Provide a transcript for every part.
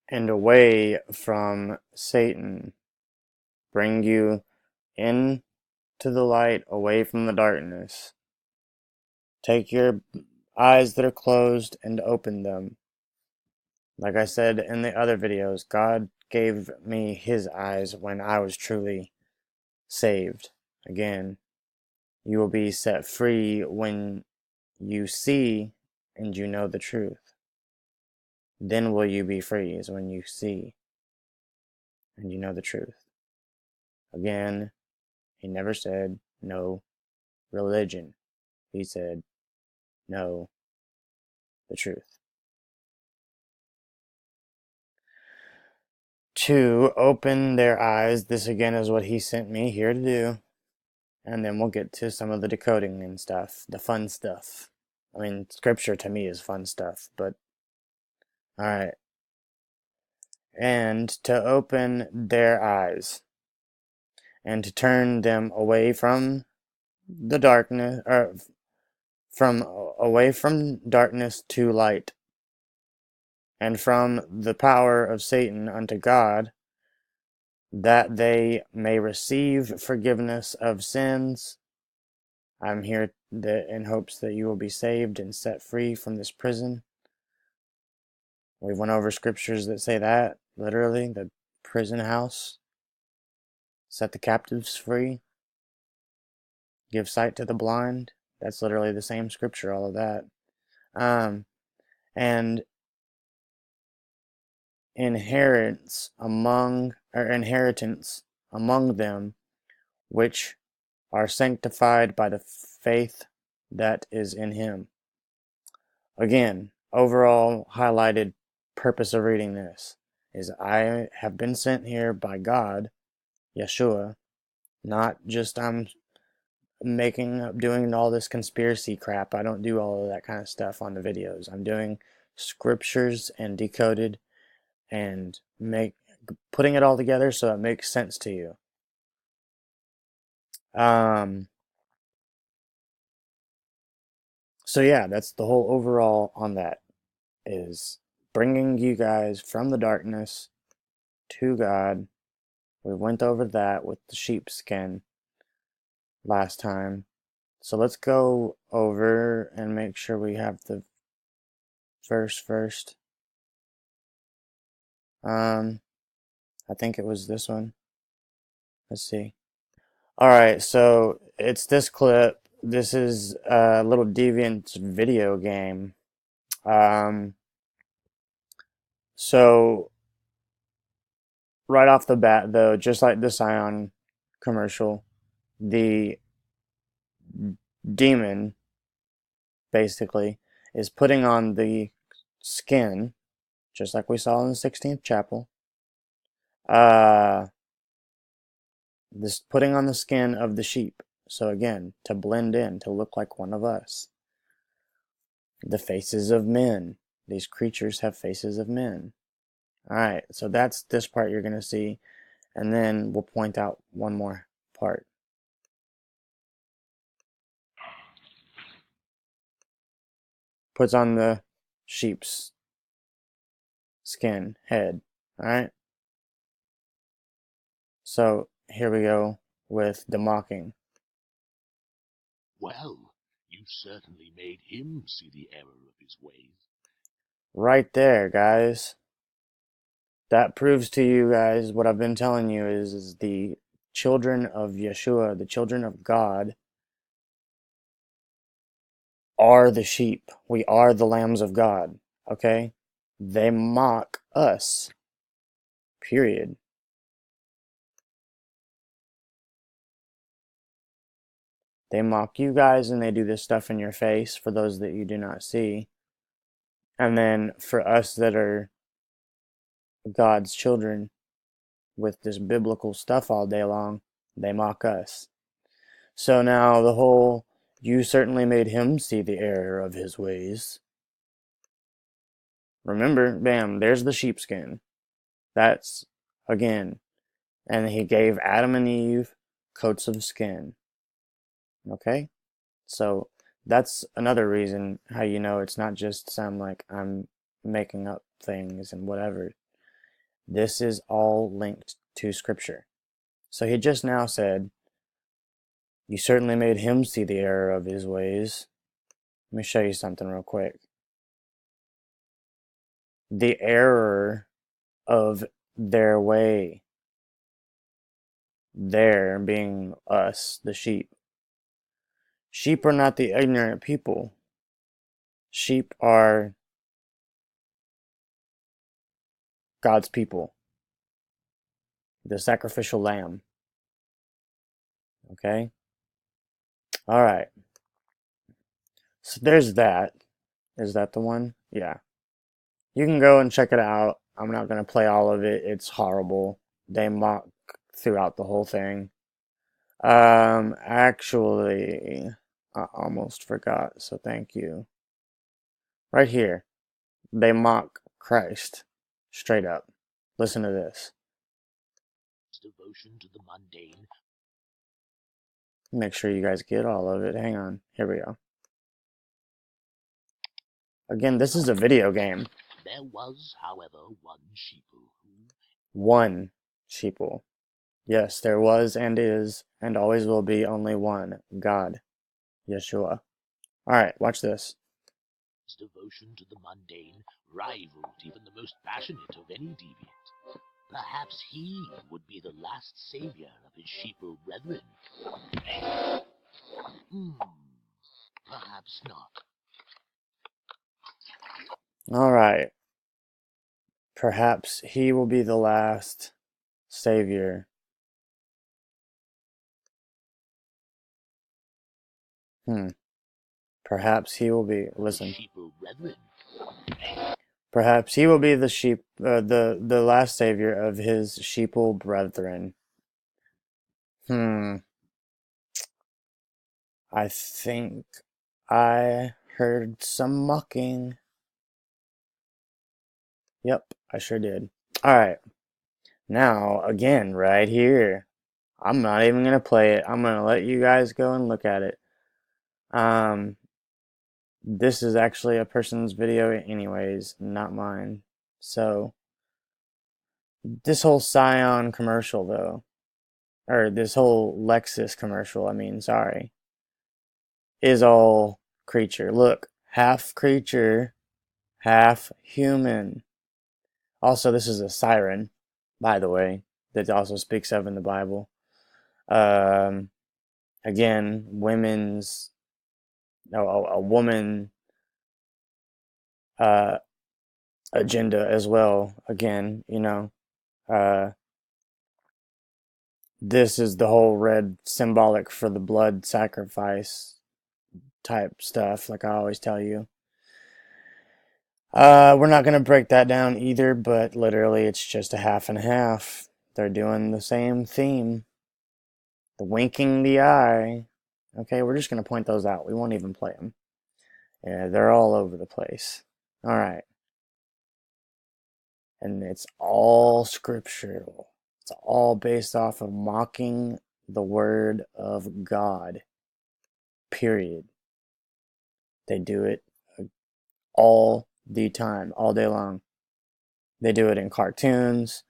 and away from Satan. Bring you into the light, away from the darkness. Take your eyes that are closed and open them. Like I said in the other videos, God gave me his eyes when I was truly saved. Again, you will be set free when you see and you know the truth. Then will you be free, is when you see and you know the truth. Again, he never said no religion. He said no the truth. To open their eyes, this again is what he sent me here to do. And then we'll get to some of the decoding and stuff, the fun stuff. I mean, scripture to me is fun stuff, but alright. And to open their eyes and to turn them away from the darkness, or from away from darkness to light, and from the power of Satan unto God, that they may receive forgiveness of sins. I'm here in hopes that you will be saved and set free from this prison. We went over scriptures that say that, literally, the prison house, set the captives free, give sight to the blind. That's literally the same scripture, all of that. And inheritance among them which are sanctified by the faith that is in him. Again, overall highlighted purpose of reading this is I have been sent here by God, Yeshua, not just I'm doing all this conspiracy crap. I don't do all of that kind of stuff on the videos. I'm doing scriptures and decoded and putting it all together so it makes sense to you. So yeah, that's the whole overall on that, is bringing you guys from the darkness to God. We went over that with the sheepskin last time. So let's go over and make sure we have the verse first. I think it was this one. Let's see. Alright, so it's this clip. This is a little deviant video game. So right off the bat, though, just like the Scion commercial, the demon basically is putting on the skin, just like we saw in the 16th chapel. This putting on the skin of the sheep. So again, to blend in, to look like one of us. The faces of men. These creatures have faces of men. Alright, so that's this part you're going to see. And then we'll point out one more part. Puts on the sheep's skin, head. Alright? So here we go with the mocking. Well, you certainly made him see the error of his ways. Right there, guys. That proves to you guys what I've been telling you is the children of Yeshua, the children of God, are the sheep. We are the lambs of God. Okay? They mock us. Period. They mock you guys and they do this stuff in your face for those that you do not see. And then for us that are God's children with this biblical stuff all day long, they mock us. So now the whole, you certainly made him see the error of his ways. Remember, bam, there's the sheepskin. That's, again, and he gave Adam and Eve coats of skin. Okay? So that's another reason how you know it's not just some like I'm making up things and whatever. This is all linked to Scripture. So he just now said, you certainly made him see the error of his ways. Let me show you something real quick. The error of their way. There being us, the sheep. Sheep are not the ignorant people. Sheep are God's people. The sacrificial lamb. Okay? Alright. So there's that. Is that the one? Yeah. You can go and check it out. I'm not going to play all of it. It's horrible. They mock throughout the whole thing. Actually, I almost forgot, so thank you. Right here, they mock Christ. Straight up. Listen to this. Devotion to the mundane. Make sure you guys get all of it. Hang on. Here we go. Again, this is a video game. There was, however, one sheeple who... One sheeple. Yes, there was and is and always will be only one God, Yeshua. Alright, watch this. His devotion to the mundane rivaled even the most passionate of any deviant. Perhaps he would be the last savior of his sheeple brethren. Perhaps not. Alright. Perhaps he will be the last savior. Perhaps he will be, listen. Perhaps he will be the sheep, the last savior of his sheeple brethren. I think I heard some mocking. Yep, I sure did. Alright. Now, again, right here. I'm not even going to play it. I'm going to let you guys go and look at it. This is actually a person's video anyways, not mine. So, this whole Scion commercial though, or this whole Lexus commercial, I mean, sorry, is all creature. Look, half creature, half human. Also, this is a siren, by the way, that also speaks of in the Bible. Again, women's, a woman agenda as well. Again, you know, this is the whole red symbolic for the blood sacrifice type stuff, like I always tell you. We're not going to break that down either, but literally it's just a half and half. They're doing the same theme. The winking the eye. Okay, we're just going to point those out. We won't even play them. Yeah, they're all over the place. Alright. And it's all scriptural. It's all based off of mocking the word of God. Period. They do it all the time, all day long. They do it in cartoons.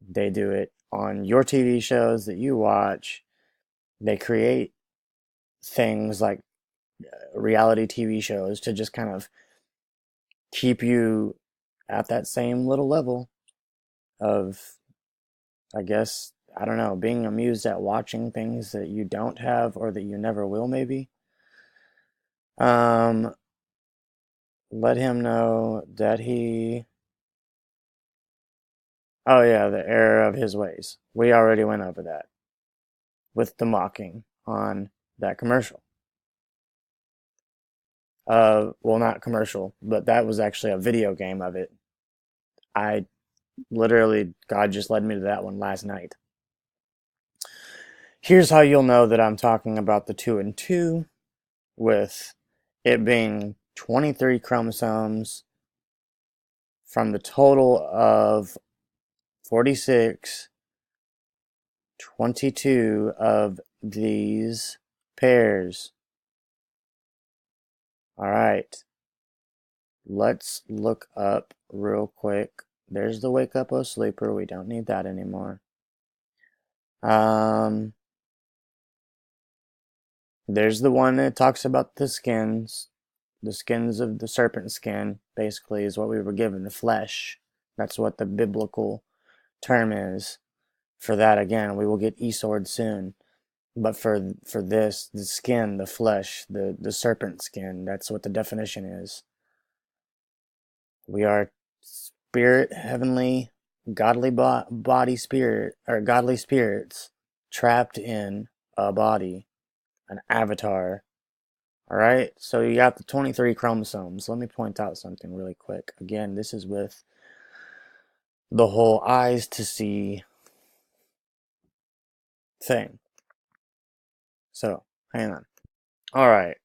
They do it on your TV shows that you watch. They create things like reality TV shows to just kind of keep you at that same little level of, I guess, I don't know, being amused at watching things that you don't have or that you never will, maybe. Let him know that he... Oh yeah, the error of his ways. We already went over that with the mocking on that commercial. Well, not commercial, but that was actually a video game of it. I literally, God just led me to that one last night. Here's how you'll know that I'm talking about the 2 and 2, with it being 23 chromosomes from the total of 46, 22 of these pairs. Alright, let's look up real quick There's the wake up, oh sleeper. We don't need that anymore. There's the one that talks about the skins. The skins of the serpent skin, basically, is what we were given. The flesh. That's what the biblical term is. For that, again, we will get e-sword soon. But for this, the skin, the flesh, the serpent skin, that's what the definition is. We are spirit, heavenly, godly body spirit, or godly spirits trapped in a body, an avatar. Alright, so you got the 23 chromosomes. Let me point out something really quick. Again, this is with the whole eyes to see thing. So, hang on. Alright,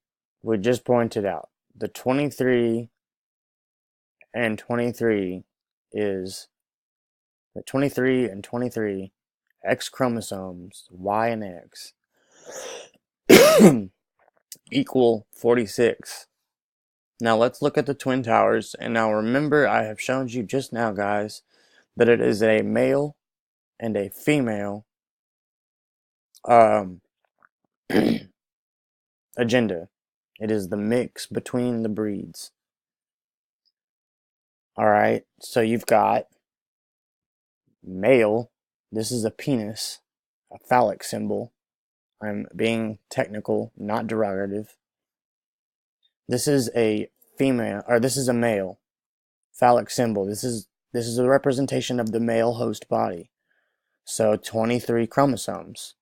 we just pointed out the 23 and 23 is the 23 and 23 X chromosomes, Y and X, equal 46. Now let's look at the Twin Towers, and now remember I have shown you just now, guys, that it is a male and a female agenda. It is the mix between the breeds. Alright, so you've got male, this is a penis, a phallic symbol. I'm being technical, not derogative. This is a female, or this is a male phallic symbol. This is a representation of the male host body. So 23 chromosomes.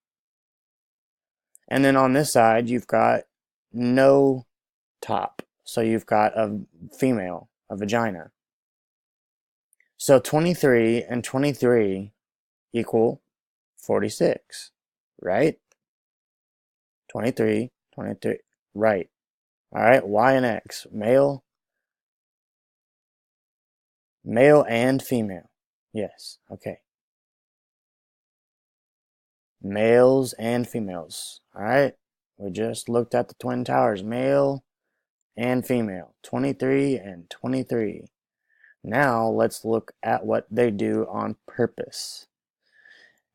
And then on this side, you've got no top. So you've got a female, a vagina. So 23 and 23 equal 46, right? 23, 23, right. All right, Y and X, male and female. Yes, okay. Males and females. All right, we just looked at the Twin Towers, male and female, 23 and 23. Now let's look at what they do on purpose.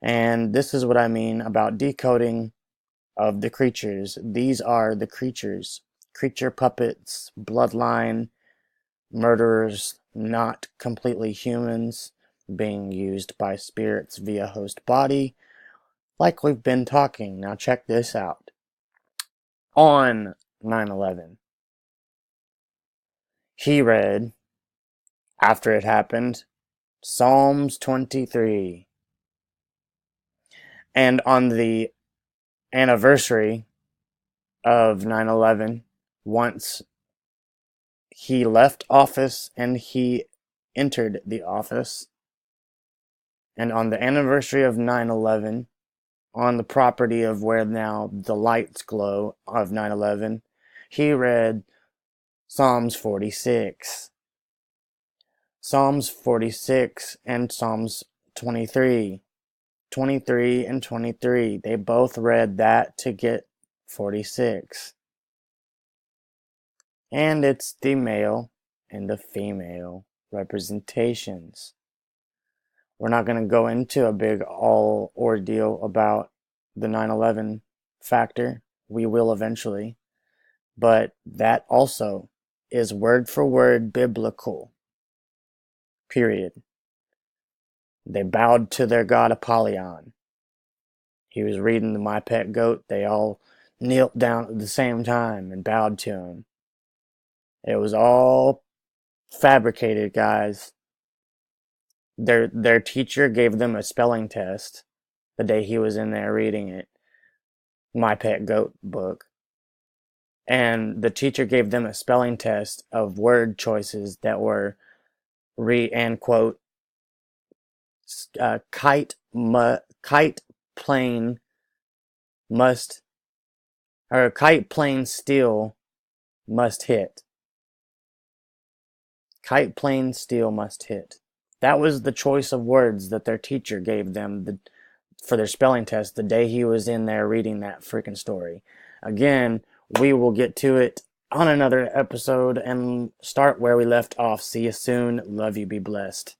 And this is what I mean about decoding of the creatures. These are the creatures, creature puppets, bloodline, murderers, not completely humans, being used by spirits via host body, like we've been talking. Now check this out. On 9/11, he read, after it happened, Psalms 23. And on the anniversary of 9/11, once he left office and he entered the office, and on the anniversary of 9/11, on the property of where now the lights glow of 9/11, he read Psalms 46. Psalms 46 and Psalms 23. 23 and 23. They both read that to get 46. And it's the male and the female representations. We're not going to go into a big all ordeal about the 9/11 factor. We will eventually. But that also is word for word biblical. Period. They bowed to their god Apollyon. He was reading the My Pet Goat. They all knelt down at the same time and bowed to him. It was all fabricated, guys. Their teacher gave them a spelling test the day he was in there reading it, My Pet Goat book. And the teacher gave them a spelling test of word choices that were quote, kite plane must, or kite plane steel must hit. Kite plane steel must hit. That was the choice of words that their teacher gave them for their spelling test the day he was in there reading that freaking story. Again, we will get to it on another episode and start where we left off. See you soon. Love you. Be blessed.